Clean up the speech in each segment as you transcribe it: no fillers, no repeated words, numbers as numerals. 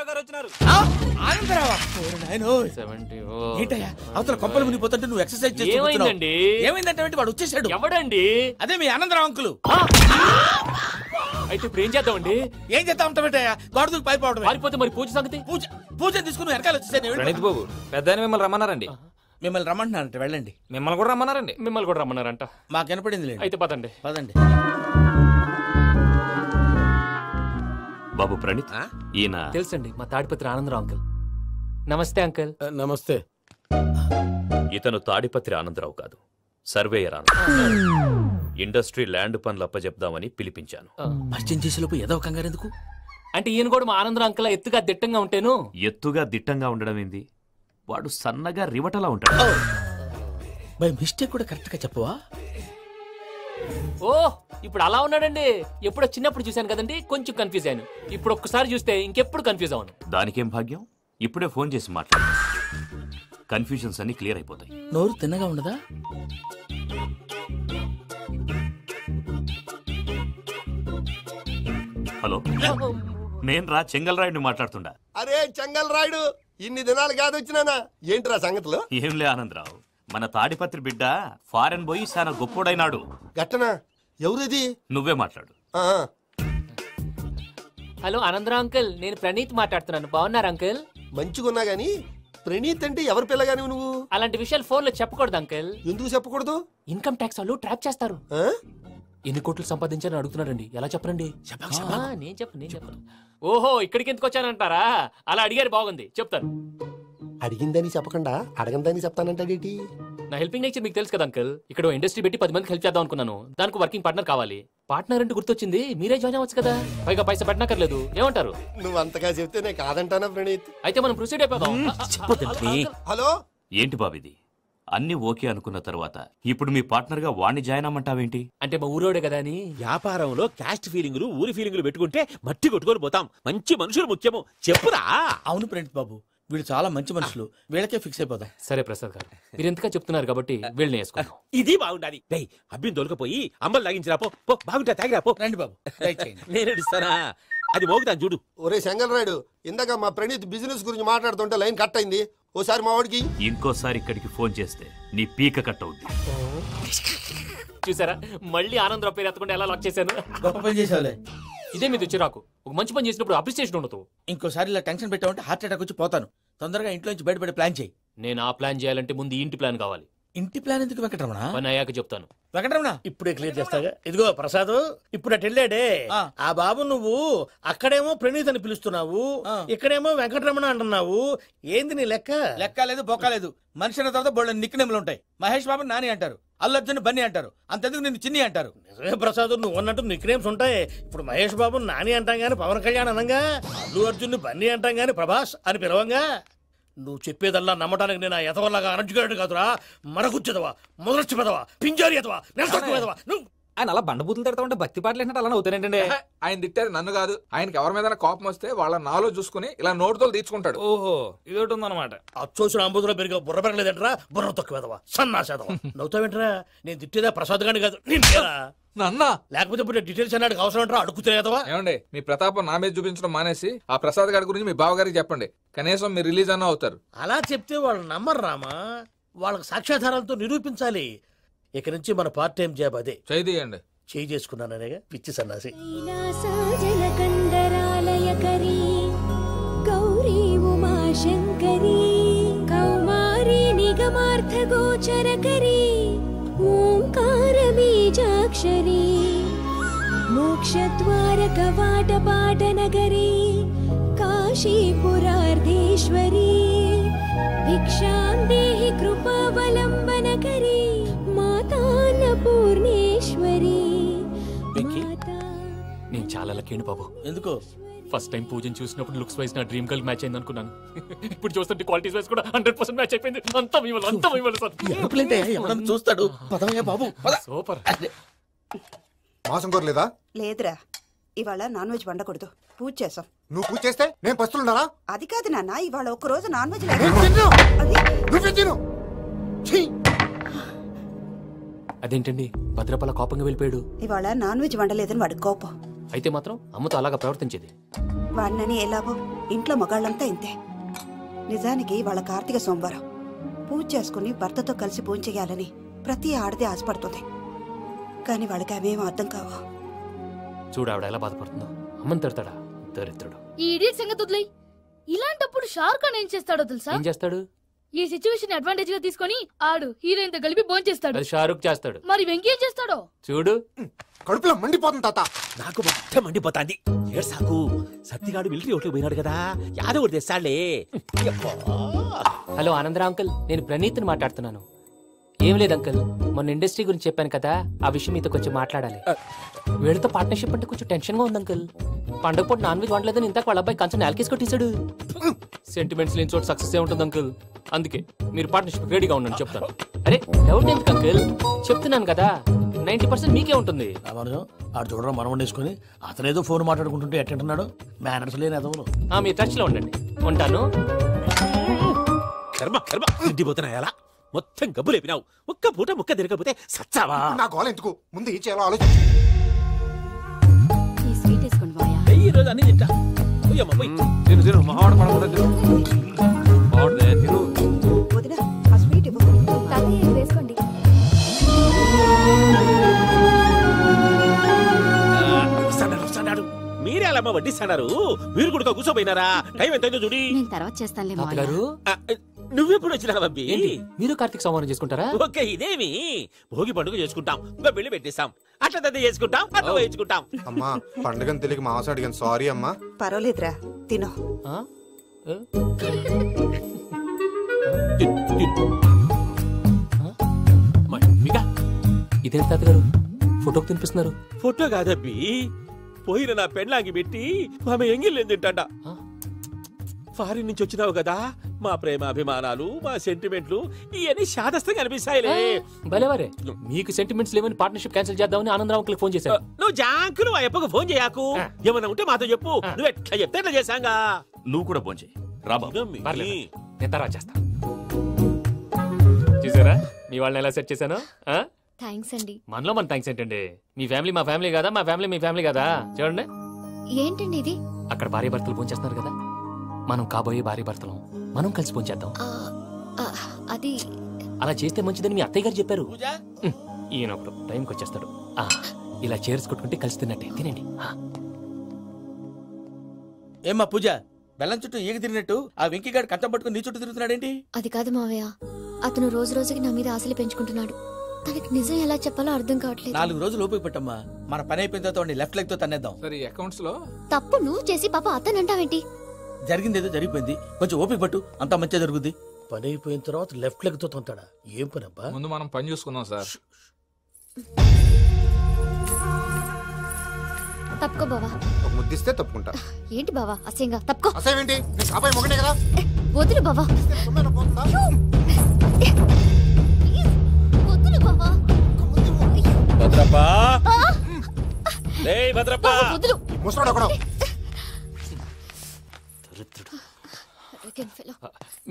ఆనందరావు గారు వచ్చినారు. ఏంటయ్యా అవతల కొంపలు మునిగిపోతుంటే నువ్వు ఎక్సర్సైజ్ చేస్తున్నావు? ఏమైందంటే వాడు వచ్చేసాడు. ఎవడండి? అదే మీ ఆనందరావు అంకులు. అయితే ఇప్పుడు ఏం చేద్దామండి? ఏం చేస్తా ఉంటావేటయ్యా? గొడవకు పైపోవడం. పారిపోతే మరి పూజ సంగతి? పూజ తీసుకుని వెనకాల వచ్చేసాను. ప్రణీత్ బాబు పెద్ద మిమ్మల్ని రమ్మన్నారండి. మిమ్మల్ని రమ్మంటున్నారంటే వెళ్ళండి. మిమ్మల్ని కూడా రమ్మన్నారండి. మిమ్మల్ని కూడా రమ్మన్నారంట. మాకు వినపడింది. అయితే పదండి. బాబు ప్రణీత్, ఈయన తెలుసండి, మా తాడిపత్రి ఆనందరావు అంకుల్. నమస్తే అంకుల్. నమస్తే. ఇతను తాడిపత్రి ఆనందరావు కాదు, సర్వేయర్ ఆనందరావు. ఇండస్ట్రీ ల్యాండ్ పనులు అప్పచెప్దామని పిలిపించాను. పరిచయం చేసేలోపు ఏదో కంగారు ఎందుకు? అంటే ఈయన కూడా మా ఆనందరావు అంకుల్ ఎత్తుగా దిట్టంగా ఉంటాను. ఎత్తుగా దిట్టంగా ఉండడం ఏంది? వాడు సన్నగా రివటలా ఉంటాడు. బై మిస్టేక్ కూడా కరెక్ట్ గా చెప్పవా? ఓ ఇప్పుడు అలా ఉన్నాడండి. ఎప్పుడో చిన్నప్పుడు చూశాను కదండి, కొంచెం కన్ఫ్యూజ్ అయ్యాను. ఇప్పుడు ఒక్కసారి చూస్తే ఇంకెప్పుడు కన్ఫ్యూజ్ అవ్వను. దానికేం భాగ్యం, ఇప్పుడే ఫోన్ చేసి మాట్లాడు. కన్ఫ్యూజన్స్ అన్ని క్లియర్ అయిపోతాయి. నోరు తిన్నగా ఉండదా? హలో, నేను చెంగల్ రాయుడిని మాట్లాడుతుండా. అరే చెంగల్ రాయుడు, ఇన్ని దినాలు కాదు వచ్చినానా? ఏంట్రా సంగతులు? ఏంలే ఆనందరావు, మన తాడిపత్రి బిడ్డ ఫారెన్ పోయి చాలా గొప్పోడైనాడు. గట్టనా? ఎవరిది? నువ్వే మాట్లాడు. హలో ఆనందరావు అంకుల్, నేను ప్రణీత్ మాట్లాడుతున్నాను. బాగున్నారు అంకుల్? మంచిగున్నా గాని ప్రణీత్ అంటే ఎవరి పిల్లగాని నువ్వు? అలాంటి విషయాలు ఫోన్ లో చెప్పకూడదు అంకుల్. ఎందుకు చెప్పకూడదు? ఇన్కమ్ ట్యాక్స్ వాళ్ళు ట్రాప్ చేస్తారు. ఎన్ని కోట్లు సంపాదించాలని అడుగుతున్నారండి. ఎలా చెప్పరండి? నేను చెప్పను. ఓహో, ఇక్కడికి ఎందుకు వచ్చానంటారా? అలా అడిగారు, బాగుంది, చెప్తాను. అడిగిందని చెప్పకుండా అడగందని చెప్తానంటాడేటి? నా హెల్పింగ్ నేచర్ మీకు తెలుసు కదా అంకుల్. ఇక్కడ ఇండస్ట్రీ పెట్టి 10 మందికి హెల్ప్ చేద్దాం అనుకున్నాను. దానికి వర్కింగ్ పార్ట్నర్ కావాలి. పార్ట్నర్ అంటే గుర్తొచ్చింది, మీరే జాయిన్ అవ్వచ్చు కదా. పైగా పైసా పెట్టనక్కర్లేదు. ఏమంటారు? నువ్వు అంతగా చెప్తేనే కాదంటానా ప్రణీత్? అయితే మనం ప్రొసీడ్ అయిపోదాం. హలో, ఏంటి బాబిది? అన్ని ఓకే అనుకున్న తర్వాత ఇప్పుడు మీ పార్ట్నర్ గా వాణ్ణి జాయిన్ అమ్మంటావేంటి? అంటే మా ఊరోడే కదా అని. వ్యాపారంలో క్యాస్ట్ ఫీలింగులు, ఊరి ఫీలింగులు పెట్టుకుంటే మట్టి కొట్టుకొని పోతాం. మంచి మనుషులు ముఖ్యము. చెప్పురా. అవును ప్రణీత్ బాబు, వీళ్ళు చాలా మంచి మనుషులు. వీళ్ళకే ఫిక్స్ అయిపోదాం. సరే ప్రసాద్ గారు, మీరు ఎంతగా చెప్తున్నారు కాబట్టి వీళ్ళని వేసుకుందాం. ఇది బాగుండాలి. అబ్బిని దొరకపోయి అమ్మలు లాగించిరా పో. బాగుంటా తాగిరా పో. రండి బాబు, నేను ఇస్తానా? అది మోగుతాను చూడు. ఒరే చెంగల్ రాయుడు, ఇందాక మా ప్రణీత్ బిజినెస్ గురించి మాట్లాడుతుంటే లైన్ కట్ అయింది. ఓసారి మా వాడికి ఇంకోసారి ఇక్కడికి ఫోన్ చేస్తే నీ పీక కట్ అవుద్ది. చూసారా, మళ్ళీ ఆనందరావు పేరు ఎత్తకుండా ఎలా లాక్ చేశాను. గొప్ప పని చేసావులే. ఇదే మీద చిరాకు. ఒక మంచి పని చేసినప్పుడు అప్రిసియేషన్ ఉండదు. ఇంకోసారి ఇలా టెన్షన్ పెట్టామంటే హార్ట్ అటాక్ వచ్చి పోతాను. తొందరగా ఇంట్లో నుంచి బయటపడే ప్లాన్ చేయి. నేను ఆ ప్లాన్ చేయాలంటే ముందు ఇంటి ప్లాన్ కావాలి. ఇంటి ప్లాన్ ఎందుకు వెంకటరమణ? పని అయ్యాక చెప్తాను. వెంకటరమణ ఇప్పుడే క్లియర్ చేస్తాగా. ఇదిగో ప్రసాద్, ఇప్పుడు అటు వెళ్ళాడే ఆ బాబు, నువ్వు అక్కడేమో ప్రణీత్ అని పిలుస్తున్నావు, ఇక్కడేమో వెంకటరమణ అంటున్నావు. ఏంది నీ లెక్క? లెక్క లేదు, బొక్క లేదు. మనిషి అన్న తర్వాత బోళ్ళ నిక్నెములు ఉంటాయి. మహేష్ బాబు నాని అంటారు, అల్లు అర్జున్ బన్నీ అంటారు, అంతెందుకు నిన్ను చిన్ని అంటారు. నిజమే ప్రసాద్, నువ్వు అన్నట్టు నిక్నేమ్స్ ఉంటాయి. ఇప్పుడు మహేష్ బాబు నాని అంటాం గాని పవన్ కళ్యాణ్ అనంగా, అల్లు అర్జున్ బన్నీ అంటాం గాని ప్రభాస్ అని పిలవంగా. నువ్వు చెప్పేదల్లా నమ్మటానికి నేను ఎతవల్లాగా అనర్జుగాడు కాదురా. మరగుచ్చదవా, మొదలచ్చి పెదవా, పింజారి ఎదవా, నెలసక్కువదవా. నువ్వు ఆయన అలా బండబూతులు తిడతా ఉంటే భక్తి పాటలు ఏంటంటే అలా అవుతానంటే. ఆయన తిట్టేది నన్ను కాదు. ఆయనకి ఎవరి మీద కోపం వస్తే వాళ్ళ నాలో చూసుకుని ఇలా నోటుతో తీర్చుకుంటాడు. ఓహో, ఇదొకటి ఉందన్నమాట. అచ్చోసిన అంబుధులో పెరిగే బుర్ర పెరగలేదంటరా. బుర్ర తక్కువేదవా, సన్నాసేదవా. నవ్వుతావేంట్రా? నేను తిట్టేదా ప్రసాద్ గాని కాదు, నన్నా. లేకపోతే ఇప్పుడు డీటెయిల్స్ అన్నాడు అవసరం అంటారా? అడుగుతాయేదవా. ఏమండి, మీ ప్రతాపం నా మీద చూపించడం మానేసి ఆ ప్రసాద్ గారి గురించి మీ బావగారికి చెప్పండి. కనీసం మీరు రిలీజ్ అన్న అవుతారు. అలా చెప్తే వాళ్ళు నమ్మరు రామా. వాళ్ళకి సాక్ష్యాధారాలతో నిరూపించాలి. ఇక నుంచి మన పార్ట్ టైం జాబ్ అదే. చేయండి. చేయి చేసుకున్నాననేగా పిచ్చి సన్నాసి. గౌరీ ఉమాశంకరీ కౌమారీ నిగమార్థగోచరకరీ ఓంకార బీజాక్షరీ మోక్షద్వార కవాటపాట నగరీ కాశీపురార్ధేశ్వరీ భిక్షాం దేహి కృపావలంబనకరీ మాతాన్నపూర్ణేశ్వరీ. నేను చాలా లక్కీని బాబు. ఎందుకో? ఫస్ట్ టైం పూజను చూసినప్పుడు లుక్స్ వైజ్ నా డ్రీమ్ గర్ల్ మ్యాచ్ అయింది అనుకున్నాను. ఇప్పుడు చూస్తుంటే క్వాలిటీస్ వైజ్ కూడా 100% మ్యాచ్ అయిపోయింది. అంతా చూస్తాడు. బాబు సూపర్. మాసం కోరలేదా? లేదురా, ఇవాళ నాన్ వెజ్ వండకూడదు. పూజ చేసాం. నువ్వు పూజ చేస్తే నేను పస్తులున్నానా? అది కాదు నాన్న, ఇవాళ ఒక రోజు నాన్ వెజ్ అదేంటండి భద్రపల కోపంగా వెళ్ళిపోయాడు? ఇవాళ నాన్ వెజ్ వండలేదని వాడి కోపం. అయితే మాత్రం అమ్మతో అలాగా ప్రవర్తించేది. వాడినని ఎలాగో ఇంట్లో మగాళ్ళంతా ఇంతే. నిజానికి వాళ్ళ కార్తీక సోమవారం పూజ చేసుకుని భర్తతో కలిసి పూజ చేయాలని ప్రతి ఆడది ఆశపడుతుంది. కానీ వాళ్ళకి అవేమో అర్థం కావు. చూడు ఆవిడ ఎలా బాధపడుతుందో. అమ్మని తిడతాడా దరిద్రుడు. ఈ ఇడియట్ సంగతి వదిలేయ్. ఇలాంటప్పుడు షారుఖ్ ఖాన్ ఏం చేస్తాడో తెలుసా? ఏం చేస్తాడు? ఈ సిచ్యువేషన్ అడ్వాంటేజ్ గా తీసుకొని ఆడు హీరోయిన్ తో కలిపి బోన్ చేస్తాడు. అది షారుఖ్ చేస్తాడు. మరి వెంకీ ఏం చేస్తాడో చూడు. కడుపులో మండిపోతుంది తాత. నాకు మొత్తం మండిపోతాంది. ఏడ్సాకు. సత్తిగాడు మిలిటరీ ఓట్లు పోయినాడు కదా, యాదవ్ తెస్తాడులే. హలో ఆనందరా అంకుల్, నేను ప్రణీత్ని మాట్లాడుతున్నాను. ఏం లేదు అంకుల్, మొన్న ఇండస్ట్రీ గురించి చెప్పాను కదా, ఆ విషయం మీతో కొంచెం మాట్లాడాలి. వీళ్ళతో పార్ట్నర్షిప్ అంటే కొంచెం టెన్షన్ గా ఉంది అంకుల్. పండగ పూట నాన్ వెజ్ వండలేదని ఇంతకు వాళ్ళ అబ్బాయి కంచెం నేలకేసి కొట్టేశాడు. సెంటిమెంట్స్ లేని చోట సక్సెస్ ఏ ఉంటుంది అంకుల్. అందుకే మీరు పార్ట్నర్షిప్ రెడీగా ఉండండి చెప్తాను. అరే డౌట్ ఎందుకు అంకుల్, చెప్తున్నాను కదా 90% మీకే ఉంటుంది. ఆడు చూడడం మనం వండేసుకుని అతనేదో ఫోన్ మాట్లాడుకుంటుంటే ఎట్టంటున్నాడు. మేనర్స్ లేని అదవులు. మీరు టచ్ లో ఉండండి. ఉంటాను. కర్మ కర్మ తిండిపోతున్నా ఎలా మొత్తం గబ్బు లేపినావు. ఒక్క పూట ముక్క తిరగకపోతే సచ్చావా? నా గోల ఎందుకు, ముందు ఏం చేయాలో ఆలోచించు. ఈ స్వీట్ వేసుకోండి మాయా. ఈ రోజు అన్ని తింటా. వదినా ఆ స్వీట్ ఇవ్వు. వేసుకోండి. మీరే అలా వడ్డిస్తాడారు. మీరు కూడా కూర్చోపోయినారా? టైం ఎంతైందో చూడి. నేను తర్వాత చేస్తానులే మాయా. గారు నువ్వెప్పుడు వచ్చినా బంబి? మీరు కార్తీక సంహారం చేసుకుంటారా? ఓకే, ఇదేమి భోగి పండుగ చేసుకుంటాం, ఇంకా పెళ్లి పెట్టేస్తాం, అట్లా దద్ద చేసుకుంటాం, అట్లా వేయించుకుంటాం. అమ్మా పండుగని తెలియక మాంసం అడిగాను, సారీ అమ్మా. పర్వాలేదురా, తినో. ఇదేంటి తాతగారు ఫోటోకి తినిపిస్తున్నారు? ఫోటో కాదబ్బి, పోయిన నా పెళ్ళాంగి పెట్టి ఆమె ఎంగిల్లేం తింటాడ. ఫారిన్ నుంచి వచ్చినావు కదా, మా ప్రేమ అభిమానాలు, మా సెంటిమెంట్లు ఇవన్నీ శాదస్తంగా అనిపిస్తాయిలే. భలేవారే, మీకు సెంటిమెంట్స్ లేవని పార్ట్నర్షిప్ క్యాన్సిల్ చేద్దామని ఆనందరావుకి ఫోన్ చేశాను. నువ్వు జాంకులు ఆ ఎప్పకు ఫోన్ చేయకు. ఏమన్నా ఉంటే మాతో చెప్పు. నువ్వు ఎట్లా చెప్తే ఎట్లా చేశాంగా. నువ్వు కూడా ఫోన్ చేయి రాబా. నేను తర్వాత చేస్తా. చూసారా మీ వాళ్ళని ఎలా సెట్ చేశాను? థ్యాంక్స్ అండి. మనలో మన థ్యాంక్స్ ఏంటండి, మీ ఫ్యామిలీ మా ఫ్యామిలీ కదా, మా ఫ్యామిలీ మీ ఫ్యామిలీ కదా. చూడండి ఏంటండి ఇది? అక్కడ భార్య భర్తలు ఫోన్ చేస్తున్నారు కదా, మనం కాబోయే భార్య భర్తలు మనం కలిసి ఫోన్ చేద్దాం. అది అలా చేస్తే మంచిదని మీ అత్తయ్య గారు చెప్పారు. ఈయన ఒకడు టైంకి వచ్చేస్తాడు. ఇలా చేర్స్ కొట్టుకుంటే కలిసి తిన్నట్టే. తినండి. ఏమ్మా పూజ, బెల్లం చుట్టూ ఈగ తిరిగినట్టు ఆ వెంకీగాడు కట్టం పట్టుకుని నీ చుట్టూ తిరుగుతున్నాడేంటి? అది కాదు మావయ్య, అతను రోజు రోజుకి నా మీద ఆశలు పెంచుకుంటున్నాడు. తనకి నిజం ఎలా చెప్పాలో అర్థం కావట్లేదు. 4 రోజులు ఓపిక పట్టమ్మా, మన పని అయిపోయిన తర్వాత లెఫ్ట్ లెగ్ తో తన్నేద్దాం. సరే అకౌంట్స్ లో తప్పు నువ్వు చేసి పాప అతను అంటావేంటి? జరిగిందేదో జరిగిపోయింది, కొంచెం ఓపిక పట్టు, అంతా మంచిగా జరుగుద్ది. పని అయిపోయిన తర్వాత లెఫ్ట్ లెగ్ తో తొంతాడా? ఏం పని అబ్బా? ముందు మనం పని చూసుకుందాం సార్. తప్పుకో బావా. ఒక ముద్దిస్తే తప్పుకుంటా. ఏంటి బావా అసహ్యంగా? తప్పుకో. అసేమేంటి, నీ కాబోయే మొగనే కదా. వదులు బావా. వదులు బావా. భద్రప్ప, రేయ్ భద్రప్ప, వదులు. ముసరాడు అక్కడ.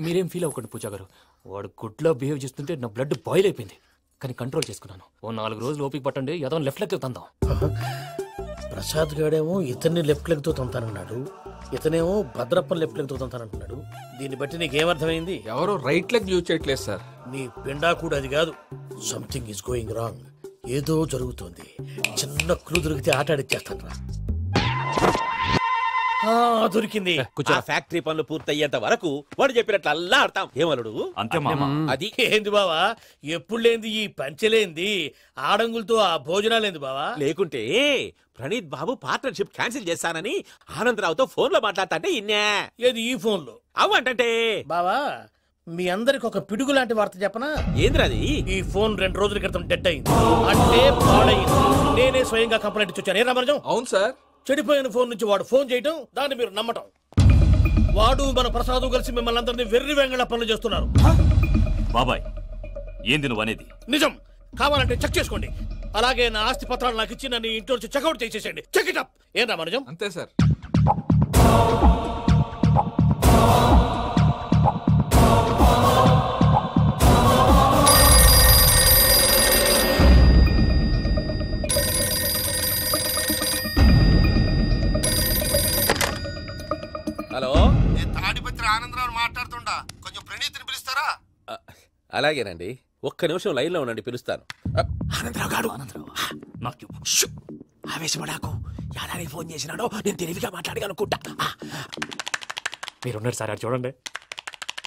మీరేం ఫీల్ అవ్వకండి పూజా గారు, వాడు గుడ్లో బిహేవ్ చేస్తుంటే నా బ్లడ్ బాయిల్ అయిపోయింది. కానీ కంట్రోల్ చేసుకున్నాను. ఓ 4 రోజులు ఓపిక పట్టండి, ఏదో లెఫ్ట్ లెగ్ తందాం. ప్రసాద్ గాడేమో ఇతన్ని లెఫ్ట్ లెగ్ తో తొంతానన్నాడు, ఇతనేమో భద్రప్పని లెఫ్ట్ లెగ్ తో తొంతానంటున్నాడు. దీన్ని బట్టి నీకేమర్థమైంది? ఎవరు రైట్ లెగ్ యూజ్ చేయట్లేదు సార్. నీ పిండా కూడా అది కాదు. Something is going wrong. ఏదో జరుగుతోంది. చిన్న క్లూ దొరికితే ఆట ఆడిచ్చేస్తాను రా. దొరికింది. ఆ ఫ్యాక్టరీ పనులు పూర్తయ్యేంత వరకు వాడు చెప్పినట్లు అల్లా ఆడతాం. ఏమలుడు అంతే మామ. అది ఏంది బావా, ఎప్పుడు లేంది ఈ పంచలేంది, ఆడంగులతో ఆ భోజనాలేంది బావా? లేకుంటే ప్రణీత్ బాబు పార్ట్నర్షిప్ క్యాన్సిల్ చేస్తానని ఆనందరావుతో ఫోన్ లో మాట్లాడతాంటే ఇన్నే. ఏది ఈ ఫోన్ లో? అవ్వంటే బావా, మీ అందరికి ఒక పిడుగు లాంటి వార్త చెప్పనా? ఏంద్రది? ఈ ఫోన్ 2 రోజుల క్రితం డెడ్ అయింది, అంటే పాడైంది. నేనే స్వయంగా కంప్లైంట్ ఇచ్చాను. ఏ రామరాజం? అవును సార్. చెడిపోయిన ఫోన్ నుంచి వాడు ఫోన్ చేయటం, దాన్ని మీరు నమ్మటం. వాడు మన ప్రసాదు కలిసి మిమ్మల్ని అందరినీ వెర్రి వెంగళ పనులు చేస్తున్నారు. బాబాయ్ ఏంది నువ్వు అనేది? నిజం. కావాలంటే చెక్ చేసుకోండి. అలాగే నా ఆస్తి పత్రాలు నాకు ఇచ్చి నన్ను ఇంట్లో నుంచి చెక్అౌట్ చేసేసండి. Check it up. ఏం రామరాజం? అంతే సార్. అలాగేనండి, ఒక్క నిమిషం లైన్లో ఉండండి, పిలుస్తాను. ఆనందరావు గారు ఆవేశపడాకు. యాదానికి ఫోన్ చేసినాడో నేను తెలివిగా మాట్లాడగలనుకుంటా. మీరున్నారు సార్, చూడండి.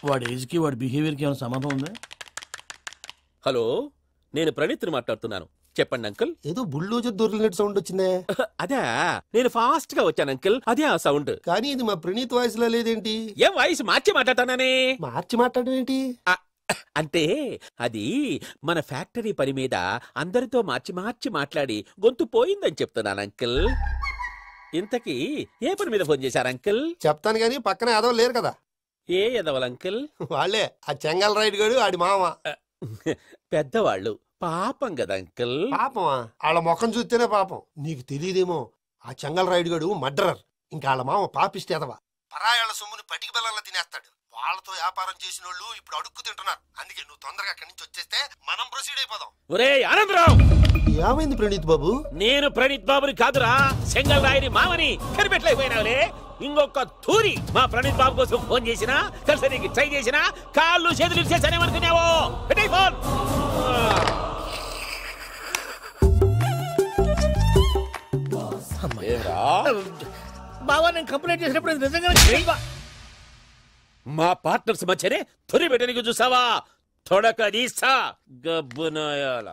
వాడి ఏజ్కి వాడి బిహేవియర్కి ఏమైనా సంబంధం ఉందా? హలో, నేను ప్రణీత్ని మాట్లాడుతున్నాను. చెప్పండి అంకుల్. ఏదో బుల్డోజర్ దొరికినట్టు సౌండ్ వచ్చిందే. అదే, నేను ఫాస్ట్ గా వచ్చాను అంకుల్, అదే ఆ సౌండ్. కానీ ఇది మా ప్రణీత్ వాయిస్ లో లేదేంటి? ఏం వాయిస్ మార్చి మాట్లాడతానని? మార్చి మాట్లాడడం ఏంటి? అంటే అది మన ఫ్యాక్టరీ పని మీద అందరితో మార్చి మార్చి మాట్లాడి గొంతు పోయిందని చెప్తున్నాను అంకుల్. ఇంతకీ ఏ పని మీద ఫోన్ చేశారు అంకుల్? చెప్తాను గానీ పక్కన ఏదో లేరు కదా. ఏ ఎదవలు అంకుల్? వాళ్ళే, ఆ చెంగల్ రైడ్ గడు ఆడి మామ. పెద్దవాళ్ళు, పాపం కదా అంకుల్. పాపమా? వాళ్ళ ముఖం చూస్తేనే పాపం. నీకు తెలియదేమో, ఆ చెంగల్ రైడ్ గడు మర్డరర్. ఇంకా వాళ్ళ మామ పాపిస్తే ఎదవా. పరాయాళ్ళ సొమ్ముని పటికి బెల్లంలో తినేస్తాడు. వాళ్ళతో వ్యాపారం చేసిన వాళ్ళు ఇప్పుడు అడుక్కు తింటున్నారు. అందుకే నువ్వు తొందరగా అక్కడి నుంచి వచ్చేస్తే మనం ప్రొసీడ్ అయిపోదాం. ఒరే ఆనందరావు! ఏమైంది ప్రణీత్ బాబు? నేను ప్రణీత్ బాబుని కాదురా, సెంగల్ రాయని మామని. కనిపెట్టలేకపోయినావులే. ఇంకొక తూరి మా ప్రణీత్ బాబు కోసం ఫోన్ చేసినా, కలిసి నీకు ట్రై చేసినా కాళ్ళు చేతులు ఇచ్చేసానేమనుకున్నావో. పెట్టే ఫోన్. బావా, నేను కంప్లైంట్ చేసినప్పుడు నిజంగా మా పార్ట్నర్స్ మధ్యనే తొలి పెట్టడానికి చూసావా? తొడక నీస్తా గబ్బునాయాల.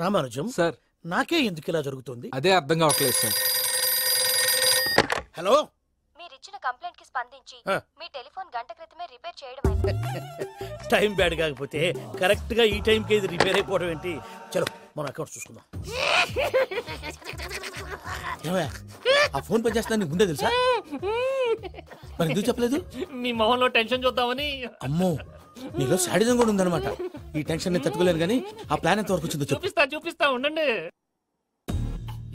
రామానుజం సార్, నాకే ఎందుకు ఇలా జరుగుతుంది? అదే అర్థం కావట్లేదు సార్. హలో, మీరిచ్చిన కంప్లైంట్ కి స్పందించి మీ టెలిఫోన్ గంట క్రితమే రిపేర్ చేయడం టైం బ్యాడ్ కాకపోతే కరెక్ట్ గా ఈ టైం కి ఇది రిపేర్ అయిపోవడం ఏంటి? చలో మన అకౌంట్ చూసుకుందాం. ఆ ఫోన్ పని చేస్తా నీకు ముందే తెలుసా? మరి ఎందుకు చెప్పలేదు? మీ మొహంలో టెన్షన్ చూద్దామని. అమ్మో, నీలో శాడిజం కూడా ఉందన్నమాట. ఈ టెన్షన్ నేను తట్టుకోలేను కానీ ఆ ప్లాన్ ఎంత వరకు వచ్చిందో చూపిస్తా ఉండండి.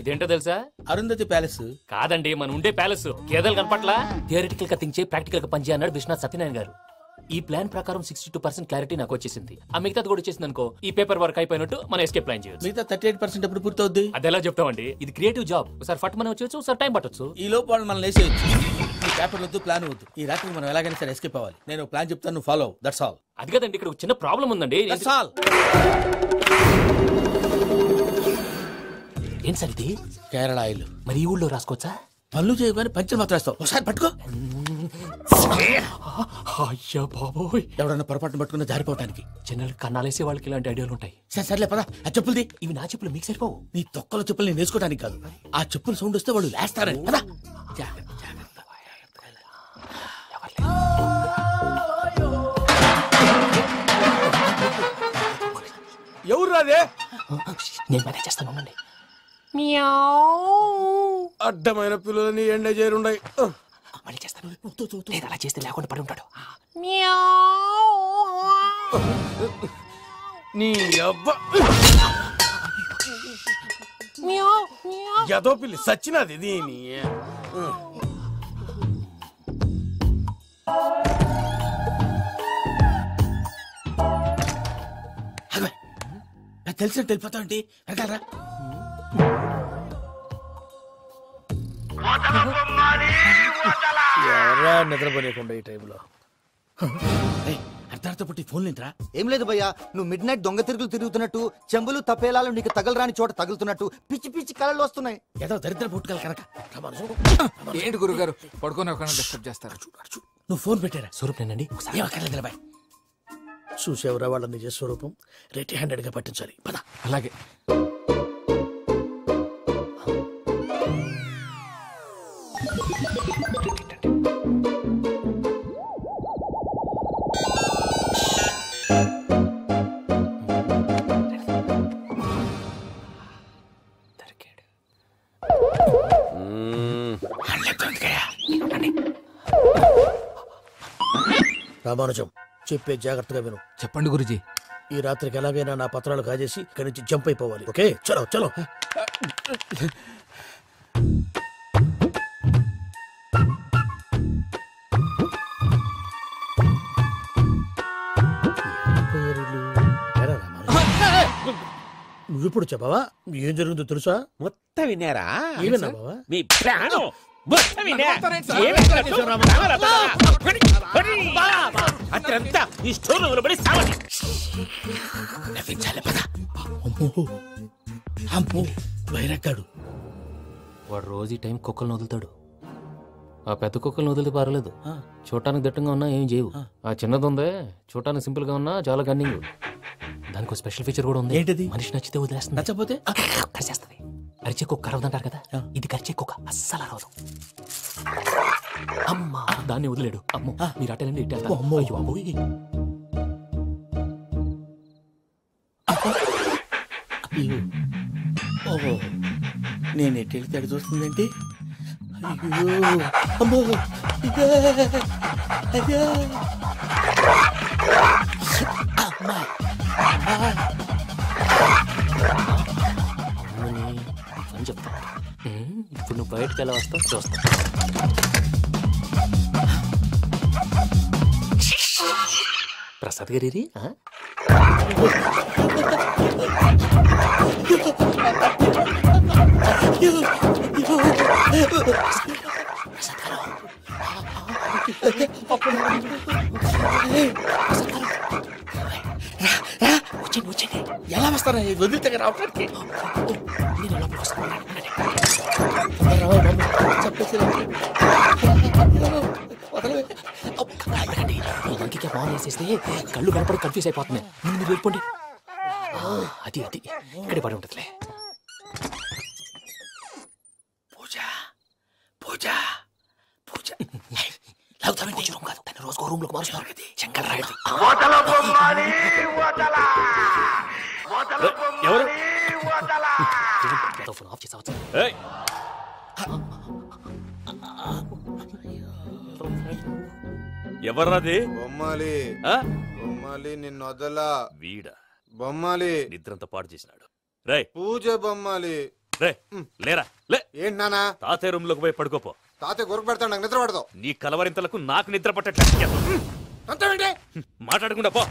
ఇదేంటో తెలుసా? అరుంధతి ప్యాలెస్ కాదండి, మన ఉండే ప్యాలెస్. గేదెలు కనపట్లా? థియరిటికల్ గా థింక్ చేయి, ప్రాక్టికల్ గా పనిచేయ అన్నాడు విశ్వనాథ్ సత్యనారాయణ గారు. ఈ ప్లాన్ ప్రకారం 62% క్లారిటీ నాకు వచ్చేసింది. ఆ మిగతాది కూడా వచ్చేసింది అనుకో, ఈ పేపర్ వర్క్ అయిపోయినట్టు మనం ఎస్కేప్ ప్లాన్ చేయొచ్చు. మిగతా 38% ఎప్పుడు పూర్తవుద్ది? అది ఎలా చెప్తామండి? ఇది క్రియేటివ్ జాబ్. ఒకసారి ఫట్ మనం వచ్చేయచ్చు, ఒకసారి టైం పట్టొచ్చు. ఈ లోపు వాళ్ళు మనం లేసేయచ్చు. ఈ పేపర్ వద్దు, ప్లాన్ వద్దు. ఈ రాత్రికి మనం ఎలాగైనా సరే ఎస్కేప్ అవ్వాలి. నేను ప్లాన్ చెప్తాను, నువ్వు ఫాలో. That's all. అది కదండి, ఇక్కడ చిన్న ప్రాబ్లం ఉందండి. That's all. ఏం సార్ ఇది? కేరళ ఆయిల్. మరి ఈ ఊళ్ళో రాసుకోవచ్చా? పనులు చేయగానే పంచర్ మాత్రం వేస్తావు. ఒకసారి పట్టుకో. అయ్యా బాబోయ్, ఎవడన్నా పొరపాటున పట్టుకున్న జారిపోవటానికి. జనరల్ కన్నాలేసే వాళ్ళకి ఇలాంటి ఐడియాలు ఉంటాయి. సర్లే పదా, ఆ చెప్పులది. ఇవి నా చెప్పులు, మీకు సరిపోవు. నీ తొక్కల చెప్పులు నేను వేసుకోవడానికి కాదు, ఆ చెప్పులు సౌండ్ వస్తే వాళ్ళు లేస్తారని. పదా. ఎవరు రాదే? నేను మేనేజ్ చేస్తాను, ఉండండి. అడ్డమైన పిల్లలని ఎండ చేరుండయి. మళ్ళీ చేస్తాను. లేదు, అలా చేస్తే లేకుండా పడి ఉంటాడు. నీ అబ్బా ఎదో పిల్లి సచ్చినది దీని. తెలిసినట్టు వెళ్ళిపోతావంటి వెనకాలరా. ఎవరా నిద్రపోలేకుండా ఈ టైంలో? అర్ధార్థ పుట్టి ఫోన్ లేంట్రా? ఏం లేదు భయ్యా, నువ్వు మిడ్ నైట్ దొంగ తిరుగులు తిరుగుతున్నట్టు, చెంబులు తప్పేలాలు నీకు తగలరాని చోట తగులుతున్నట్టు పిచ్చి పిచ్చి కళలు వస్తున్నాయి. ఏదో దరిద్ర పుట్టుకల కనుక. ఏంటి గురుగారు పడుకొని ఒక డిస్టర్బ్ చేస్తారు? నువ్వు ఫోన్ పెట్టారా? స్వరూపేనండి. ఏమక్కర్లేదు బాయ్. చూసేవరా వాళ్ళ నిజ స్వరూపం. రెట్టి హ్యాండెడ్ గా పట్టించాలి. పద. అలాగే. రామానుజం, చెప్పే జాగ్రత్తగా విను. చెప్పండి గురుజీ. ఈ రాత్రికి ఎలాగైనా నా పత్రాలు కాజేసి ఇక్కడి నుంచి జంప్ అయిపోవాలి. ఓకే, చలో చలో. నువ్విప్పుడు చెప్పవా ఏం జరుగుతుందో తెలుసా? మొత్తం విన్నారా? ఏమన్నా బావా? మీ ప్రాణం మొత్తం విన్నా. అత్రంతా ఈ స్టోర్ రూమ్ లో పడి సావండి. నవ్వించాలి పద. అమ్మో అమ్మో వైరక్కాడు. వాడు రోజు ఈ టైం కుక్కలను వదులుతాడు. ఆ పెద్ద కుక్కలను వదిలితే పర్లేదు, చూడటానికి దట్టంగా ఉన్నా ఏం చేయవు. ఆ చిన్నది ఉందే చూడటానికి సింపుల్ గా ఉన్నా చాలా గన్నింగ్. దానికి స్పెషల్ ఫీచర్ కూడా ఉంది. ఏంటిది? మనిషి నచ్చితే వదిలేస్తుంది, నచ్చపోతే కరిచేస్తుంది. అరిచే కుక్క అరవదంటారు కదా, ఇది కరిచే కుక్క అస్సలు అరవదు. అమ్మా దాన్ని వదిలేడు. అమ్మో మీరు అటెండి ఇటు వెళ్తారు. అమ్మో. అయ్యో బాబోయ్. ఓహో నేను ఎటు వెళ్తే అటు చూస్తుందంటే అయ్యో అమ్మో అయ్యో అయ్యో అమ్మా అని చెప్తా. ఇప్పుడు నువ్వు బయటకు ఎలా వస్తావు చూస్తా. ప్రసాద్ గారి వచ్చండి ఎలా వస్తారా వదిలితే రావడానికి? నేను లోపలికి వస్తాను. ఇంటికి బాగా వేసేస్తే కళ్ళు కనపడి కన్ఫ్యూజ్ అయిపోతున్నాయి. మీరు వెళ్ళిపోండి. అది అది ఇక్కడే పడి ఉంటుందిలే. పూజ పూజ పూజ పూజ రూమ్ కాదు, దాన్ని రోజుకో రూమ్ లోకి మారుస్తున్నారు కదా. శంకర్ రాయుడు ఎవరు? ఫోన్ ఆఫ్ చేసావచ్చు. ఎవర్రాది? బొమ్మాలి బొమ్మాలి నిన్ను వదలా. వీడా బొమ్మాలి నిద్రంతా పాడు చేసినాడు. రే పూజ బొమ్మాలి. రే లేరా లే. ఏంటి నానా? తాతయ్య రూమ్ లోకి పోయి పడుకోపో. తాతయ్య గొరకు పెడతాడు, నాకు నిద్ర పడతావు. నీ కలవరింతలకు నాకు నిద్ర పట్టట్లేదు. మాట్లాడకుండా పో.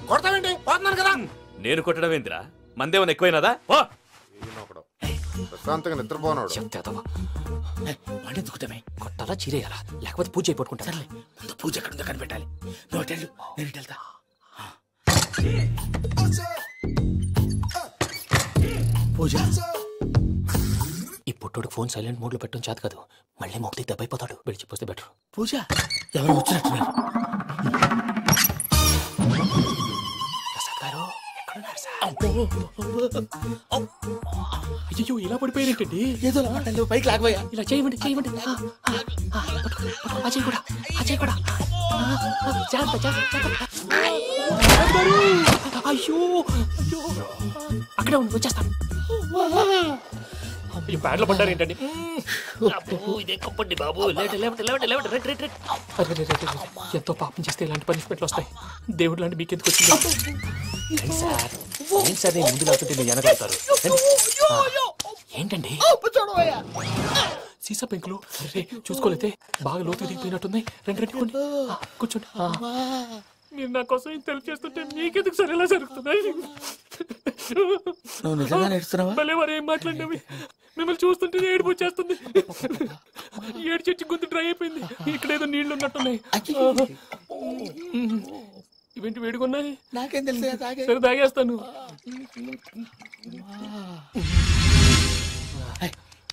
కొడతావేంటి? పోతున్నాను కదా. నేను కొట్టడం ఏందిరా? మందేమన్నా ఎక్కువైనదా? పో. ప్రశాంతంగా నిద్రపోనాడు. వండెత్తుకుంటామే. కొట్టాలా చీరేయాలా లేకపోతే పూజ అయిపోట్టుకుంటా. సర్లే ముందు పూజ ఎక్కడ ఉందో కనిపెట్టాలి. నువ్వు అటెళ్ళు, నేను ఇటు వెళ్తా. పూజ ఈ పుట్టోడికి ఫోన్ సైలెంట్ మోడ్ లో పెట్టడం చేత కాదు. మళ్ళీ మొక్కి దెబ్బైపోతాడు. వెళ్ళి చెప్పొస్తే బెటర్. పూజ ఎవరు వచ్చినట్టున్నారు? ప్రసాద్ గారు ఎక్కడున్నారు సార్? అయ్యో ఇలా పడిపోయినట్టండి. ఏదో మాటలు పైకి లాగబోయా. ఇలా చేయమండి చేయమండి. అజయ్ కూడా అజయ్ కూడా జాగ్రత్త జాగ్రత్త. అయ్యో అయ్యో అక్కడే ఉండి వచ్చేస్తాను. ఈ బ్యాడ్లో పడ్డారు ఏంటండి? ఇదే కప్పండి బాబు. ఎంతో పాపం చేస్తే ఇలాంటి పనిష్మెంట్లు వస్తాయి. దేవుడు లాంటి మీకెందుకు వచ్చింది సార్? ఏం సార్ నేను ముందు లేకపోతే మీరు వెనకాడతారు. ఏంటండి సీసా పెంకులు చూసుకోలేతే బాగా లోతు దిగిపోయినట్టున్నాయి. రండి కూర్చోండి. మీరు నా కోసం ఇంత హెల్ప్ చేస్తుంటే మీకెందుకు సరే ఎలా జరుగుతున్నాయి? నువ్వు నిజంగా నేర్చుతున్నావా? భలే మరి ఏం మాట్లాడినవి. మిమ్మల్ని చూస్తుంటే ఏడుపు వచ్చేస్తుంది. ఏడు చెట్టు గుంతు డ్రై అయిపోయింది. ఇక్కడ ఏదో నీళ్లు ఉన్నట్టున్నాయి. ఇవేంటి వేడుకున్నాయి? నాకేం తెలుసు. సరే తాగేస్తాను.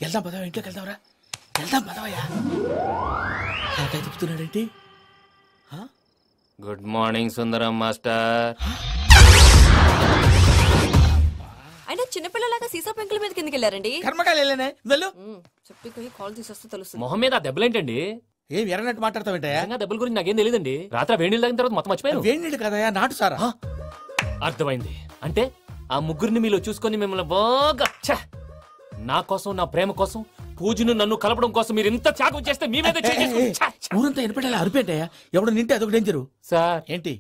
వెళ్దాం పదవా, ఇంట్లోకి వెళ్దాంరా. వెళ్దాం పదవయ్యా. తలకాయ తిప్పుతున్నాడేంటి? గుడ్ మార్నింగ్ సుందరం మాస్టర్. అయినా చిన్నపిల్లలాగా సీసా పెంకుల మీద కిందకి వెళ్ళారండి. కర్మకాయలు వెళ్ళానే వెళ్ళు. చెప్పి కాల్ తీసేస్తే తెలుస్తుంది. మొహం మీద దెబ్బలేంటండి? ఏం ఎర్రనట్టు మాట్లాడతావేంటయ్యా? దెబ్బల గురించి నాకేం తెలియదండి. రాత్రి వేడి నీళ్ళు తాగిన తర్వాత మొత్తం మర్చిపోయాను. వేడి నీళ్ళు కదయా, నాటు సారా. అర్థమైంది. అంటే ఆ ముగ్గురిని మీలో చూసుకొని మిమ్మల్ని బాగా నా కోసం నా ప్రేమ కోసం పూజను నన్ను కలపడం కోసం మీరు ఇంత త్యాగం చేస్తే మీ మీద ఊరంతా ఎనపెట్టాలి. అరిపేంటయ్యా, ఎవడు నింటే అదొక డేంజరు. సార్ ఏంటి?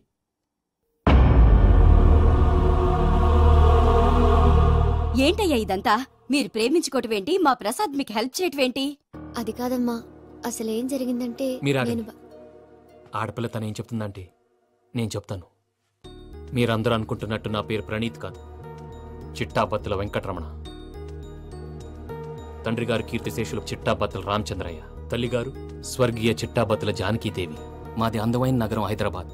ఏంటయ్యా ఇదంతా? మీరు ప్రేమించుకోవటమేంటి, మా ప్రసాద్ మీకు హెల్ప్ చేయటమేంటి? అది కాదమ్మా, అసలేం జరిగిందంటే ఆడపిల్ల తనేం చెప్తుందంటే నేను చెప్తాను. మీరందరూ అనుకుంటున్నట్టు నా పేరు ప్రణీత్ కాదు, చిట్టాబత్తుల వెంకటరమణ. తండ్రి గారు కీర్తిశేషులు చిట్టాబత్తుల రామచంద్రయ్య, తల్లిగారు స్వర్గీయ చిట్టాబత్తుల జానకీదేవి. మాది అందమైన నగరం హైదరాబాద్.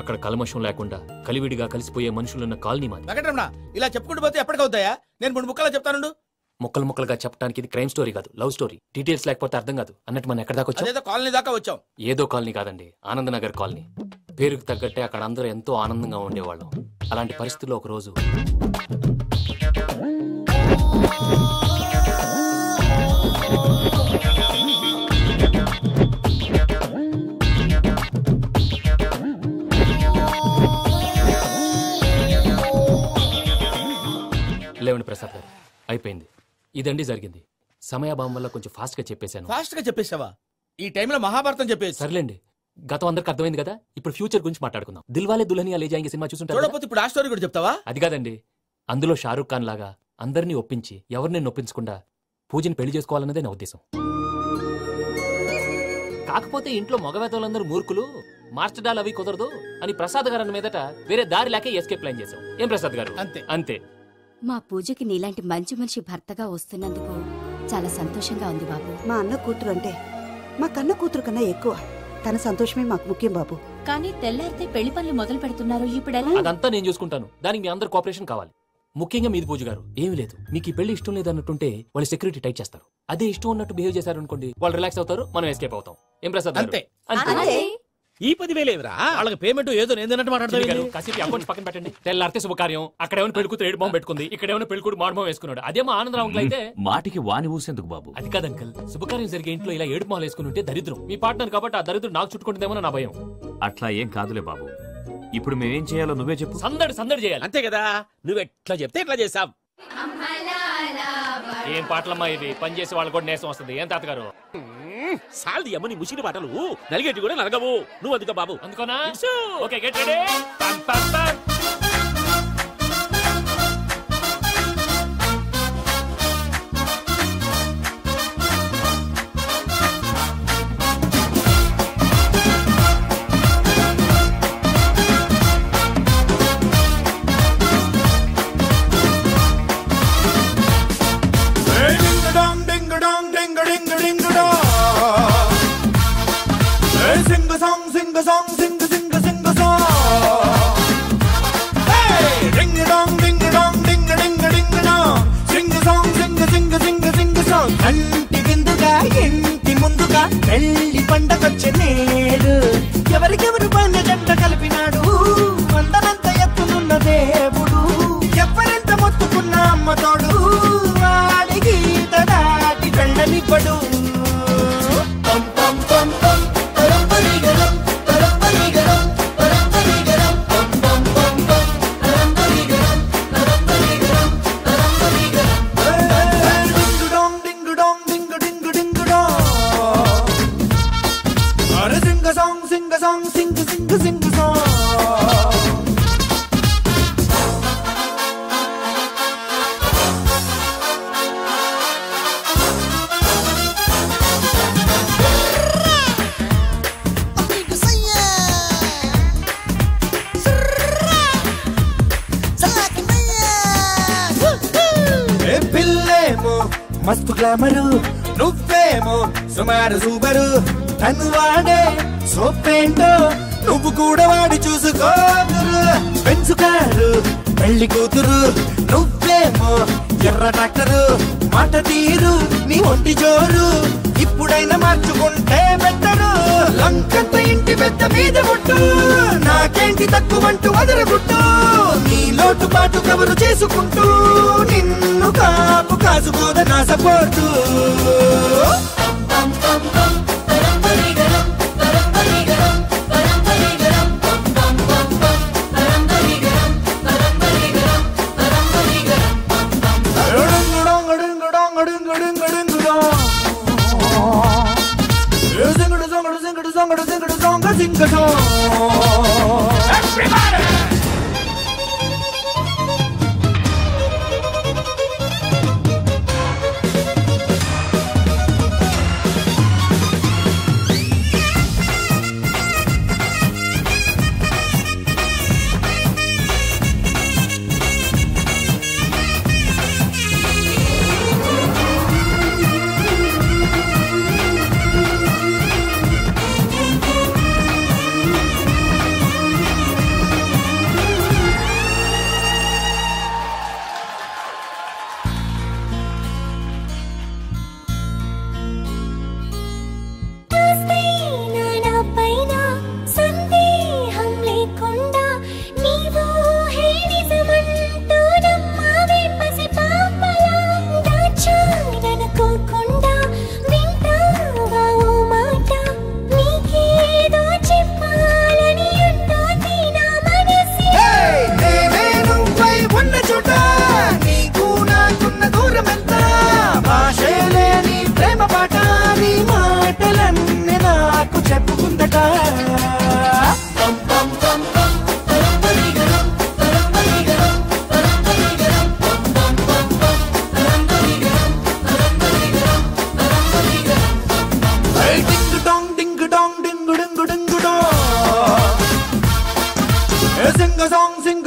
అక్కడ కల్మషం లేకుండా కలివిడిగా కలిసిపోయే మనుషులున్న కాలనీ మాది. వెంకటరమణ, ఇలా చెప్పుకుంటూ పోతే ఎప్పటికవుతాయా? నేను 3 ముక్కలా చెప్తాను. ముక్కలు ముక్కలుగా చెప్పడానికి ఇది క్రైమ్ స్టోరీ కాదు, లవ్ స్టోరీ. డీటెయిల్స్ లేకపోతే అర్థం కాదు. అన్నట్టు మనం ఎక్కడ దాకా వచ్చాం? ఏదో కాలనీ దాకా వచ్చాం. ఏదో కాలనీ కాదండి, ఆనందనగర్ కాలనీ. పేరుకు తగ్గట్టే అక్కడ అందరూ ఎంతో ఆనందంగా ఉండేవాళ్ళం. అలాంటి పరిస్థితుల్లో ఒక రోజు లేవండి ప్రసాద్ గారు, అయిపోయింది. ఇదండి జరిగింది. సమయాభావం వల్ల కొంచెం ఫాస్ట్ గా చెప్పేశాను. ఫాస్ట్ గా చెప్పేసావా? ఈ టైంలో మహాభారతం చెప్పేసి. సర్లేండి, గతం అందరికి అర్థమైంది కదా. ఇప్పుడు ఫ్యూచర్ గురించి మాట్లాడుకుందాం. దిల్వాలే దుల్హనియా లే జాయేంగే సినిమా చూసుంటారు. చూడకపోతే ఇప్పుడు ఆ స్టోరీ కూడా చెప్తావా? అది కాదండి, అందులో షారూఖ్ ఖాన్ లాగా అందరినీ ఒప్పించి ఎవరిని నొప్పించకుండా పూజని పెళ్లి చేసుకోవాలన్నదే నా ఉద్దేశం. కాకపోతే ఇంట్లో మగవేతలందరూ మూర్ఖులు, మార్చడాలు అవి కుదరదు అని ప్రసాద్ గారు అన్న మీదట వేరే దారి లేక ఎస్కేప్ ప్లాన్ చేశాం. ఏం ప్రసాద్ గారు? అంతే అంతే. మా పూజకి నీలాంటి మంచి మనిషి భర్తగా వస్తున్నందుకు చాలా సంతోషంగా ఉంది బాబు. మా అన్న కూతురు అంటే మా కన్న కూతురు కన్నా ఎక్కువ. తన సంతోషమే మాకు ముఖ్యం బాబు. కానీ తెల్లారితే పెళ్లి పనులు మొదలు పెడుతున్నారు. ఇప్పుడు అదంతా నేను చూసుకుంటాను. దానికి మీ అందరు కోఆపరేషన్ కావాలి. ముఖ్యంగా మీది పూజ గారు. ఏమీ లేదు, మీకు ఈ పెళ్లి ఇష్టం లేదన్నట్టుంటే వాళ్ళు సెక్యూరిటీ టైట్ చేస్తారు. అదే ఇష్టం ఉన్నట్టు బిహేవ్ చేశారు అనుకోండి, వాళ్ళు రిలాక్స్ అవుతారు, మనం ఎస్కేప్ అవుతాం. ఏం ప్రసాద్? అంతే. ఈ 10,000 ఏమిరా? వాళ్ళకి పేమెంట్ ఏదో నేందన్నట్టు మాట్లాడతారు. కాసేపు అకౌంట్ పక్కన పెట్టండి. తెల్లారితే శుభకార్యం. అక్కడ ఏమైనా పెళ్ళికూతురు ఏడు బాంబు పెట్టుకుంది, ఇక్కడ ఏమైనా పెళ్ళికూడు మాడమం వేసుకున్నాడు. అదేమో ఆనందరావు అంకుల్ అయితే మాటికి వాని ఊసేందుకు బాబు? అది కాదు అంకుల్, శుభకార్యం జరిగే ఇంట్లో ఇలా ఏడు మాలు వేసుకుని ఉంటే దరిద్రం. మీ పార్ట్నర్ కాబట్టి ఆ దరిద్రం నాకు చుట్టుకుంటుందేమో నా భయం. అట్లా ఏం కాదులే బాబు. ఇప్పుడు మేమేం చేయాలో నువ్వే చెప్పు. సందడి సందడి చేయాలి. అంతే కదా, నువ్వు ఎట్లా చెప్తే ఎట్లా చేసావు. ఏం పాటలమ్మా ఇది? పని చేసి వాళ్ళు కూడా నేసం వస్తుంది. ఏం తాతగారు? సాల్ది అమ్మ నీ ముసిరి పాటలు నలిగేటి కూడా నలగవు. నువ్వు అందుకో బాబు. అందుకోనా? Okay, get ready. పం పం పం. అంటి విందుగా ఇంటి ముందుగా పెళ్లి పండగొచ్చే నేడు ఎవరికెవరు పైన జంట కలిపినాడు అందనంత ఎత్తునున్న దేవుడు ఎవరెంత మొత్తుకున్న అమ్మతోడు వాడి గీత దాటి వెళ్ళనివ్వడు. పం పం పం పం పరంపరిగరం పరంపరిగరం పరంపరిగరం పం పం పం పం పరంపరిగరం పరంపరిగరం పరంపరిగరం. Sing a song, sing a sing a sing a song. పిల్లేమో మస్తు గ్లామరు, నువ్వేమో సుమారు సూపరు. తను వాడే సోపేంటో నువ్వు కూడా వాడి చూసుకో. పెంచుకారు పెళ్లి కూతురు, నువ్వేమో ఎర్ర ట్రాక్టరు. మాట తీరు నీ ఒంటి జోరు, ఇప్పుడైనా మార్చుకుంటే బెట్టరు. లంకంత ఇంటి పెద్ద మీద ముట్టు, నాకేంటి తక్కువంటూ వదలగుట్టు. నీ లోటు పాటు కబురు చేసుకుంటూ నిన్ను కాపు కాసుకోద నా support. Everybody!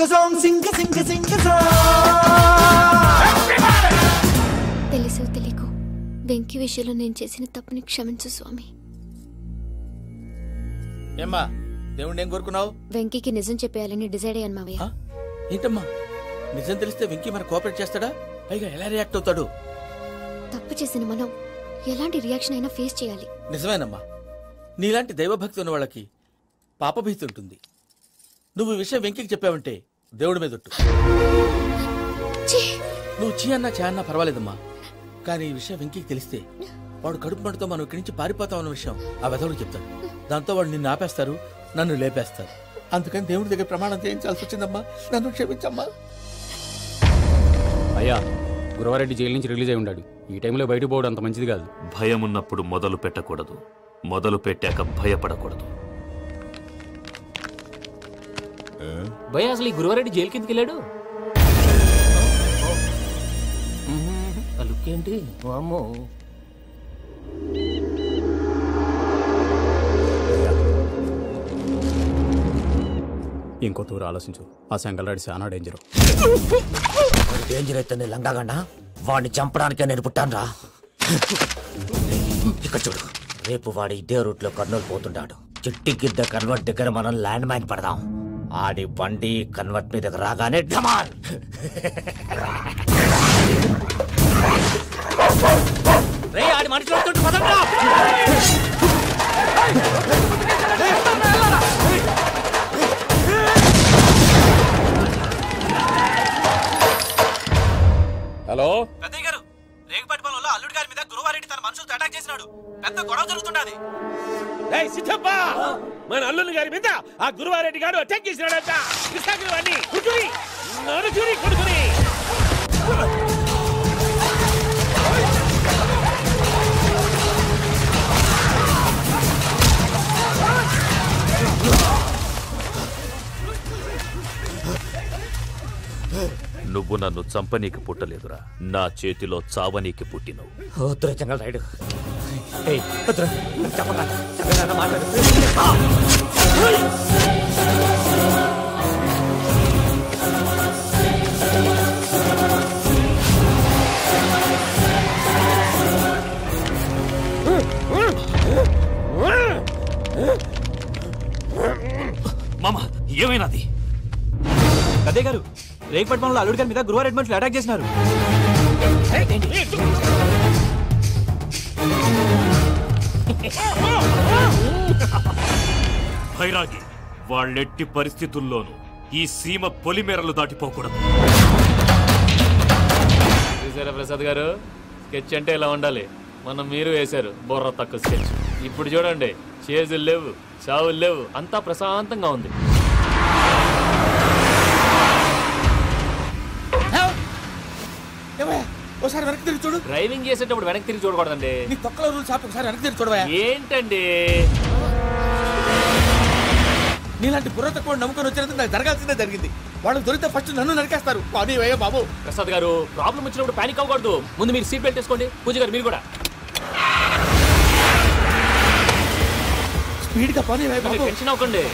song, sing a song. తెలుసు తెలియకు వెంకీ విషయంలో నేను చేసిన తప్పుని క్షమించు స్వామి. ఏమ్మా దేవుణ్ణి ఏం కోరుకున్నావు? వెంకీకి నిజం చెప్పేయాలని డిసైడ్ అయ్యాను మావయ్య. ఏంటమ్మా నిజం తెలిస్తే వెంకీ మరి కోఆపరేట్ చేస్తాడా? పైగా ఎలా రియాక్ట్ అవుతాడు? తప్పు చేసిన మనం ఎలాంటి రియాక్షన్ అయినా ఫేస్ చేయాలి. నిజమేనమ్మా, నీలాంటి దైవభక్తి ఉన్న వాళ్ళకి పాపభీతి ఉంటుంది. నువ్వు ఈ విషయం వెంకీకి చెప్పావంటే దేవుడి మీద ఒట్టు. నువ్వు చీ అన్నా చే అన్నా పర్వాలేదమ్మా, కానీ ఈ విషయం వెంకీకి తెలిస్తే వాడు కడుపు మంటతో మనం ఇక్కడి నుంచి పారిపోతామన్న విషయం ఆ వెధవుడు చెప్తాడు. దాంతో వాడు నిన్ను ఆపేస్తారు, నన్ను లేపేస్తారు. అందుకని దేవుడి దగ్గర ప్రమాణం చేయించాల్సి వచ్చిందమ్మా, నన్ను క్షమించమ్మా. అయ్యా, గురవారెడ్డి జైలు నుంచి రిలీజ్ అయి ఉన్నాడు. ఈ టైంలో బయట పోవడం అంత మంచిది కాదు. భయం ఉన్నప్పుడు మొదలు పెట్టకూడదు, మొదలు పెట్టాక భయపడకూడదు. భయ అసలు ఈ గురువారెడ్డి జైలు కిందకి వెళ్ళాడు. అలుకేంటి వామ్మో. ఇంకో తూరు ఆలోచించు. ఆ సంగల్రాడి చాలా డేంజర్. డేంజర్ అయితే లంగాగండ వాడిని చంపడానికే నేను పుట్టాను. ఇక్కడ చూడు, రేపు వాడి ఇదే రూట్ లో కర్నూలు పోతుంటాడు. చిట్టి గిద్ద కన్వర్ట్ దగ్గర మనం ల్యాండ్ మైన్ పడదాం. ఆడి బండి కన్వర్ట్ మీద రాగానే ఢమాల్. ఆడి మనిషి వస్తుంటే పదండ్రా. హలో పెద్దయ్య గారు, రేగుపాటి పొలంలో అల్లుడి గారి మీద గురువారెడ్డి తన మనుషులతో అటాక్ చేసినాడు. పెద్ద గొడవ జరుగుతున్నది. సిద్ధప్ప, మన అల్లుని గారి మీద ఆ గురువారెడ్డి గారు అటాక్ చేసినాడంట. కృష్ణాగిరి కుడుకుని నరుచుని కొడుకుని. నువ్వు నన్ను చంపనీకి పుట్టలేదురా, నా చేతిలో చావనీకి పుట్టినవు. వద్దురా జంగల్ రైడ్, చెప్పండి మాట్లాడు. మామ ఏమైనాది? పెద్దయ్య గారు, రేగుపాటి పొలంలో అల్లుడి గారి మీద గురువారెడ్డి మనుషులు అటాక్ చేసినారు. భైరాగి, వాళ్ళెట్టి పరిస్థితుల్లోనూ ఈ సీమ పొలిమేరలు దాటిపోకూడదు. చూసారా ప్రసాద్ గారు, స్కెచ్ అంటే ఇలా ఉండాలి. మనం మీరు వేశారు బొర్ర తక్కువ స్కెచ్. ఇప్పుడు చూడండి, చేజులు లేవు, చావులు లేవు, అంతా ప్రశాంతంగా ఉంది. ఒకసారి వెనక్కి తిరిగి చూడు. డ్రైవింగ్ చేసేటప్పుడు వెనక్కి తిరిగి చూడకూడదండి. నీ తొక్కలో రూల్స్ ఆపి ఒకసారి వెనక్కి తిరిగి చూడవా. ఏంటండి నీలాంటి బుర్ర తక్కువ నమ్ముకొని వచ్చినందుకు నాకు జరగాల్సిందే జరిగింది. వాళ్ళకి దొరికితే ఫస్ట్ నన్ను నరికేస్తారు. కానీ అయ్యో బాబు. ప్రసాద్ గారు, ప్రాబ్లం వచ్చినప్పుడు పానిక్ అవ్వకూడదు. ముందు మీరు సీట్ బెల్ట్ వేసుకోండి. పూజ గారు మీరు కూడా స్పీడ్ గా పని టెన్షన్ అవ్వకండి.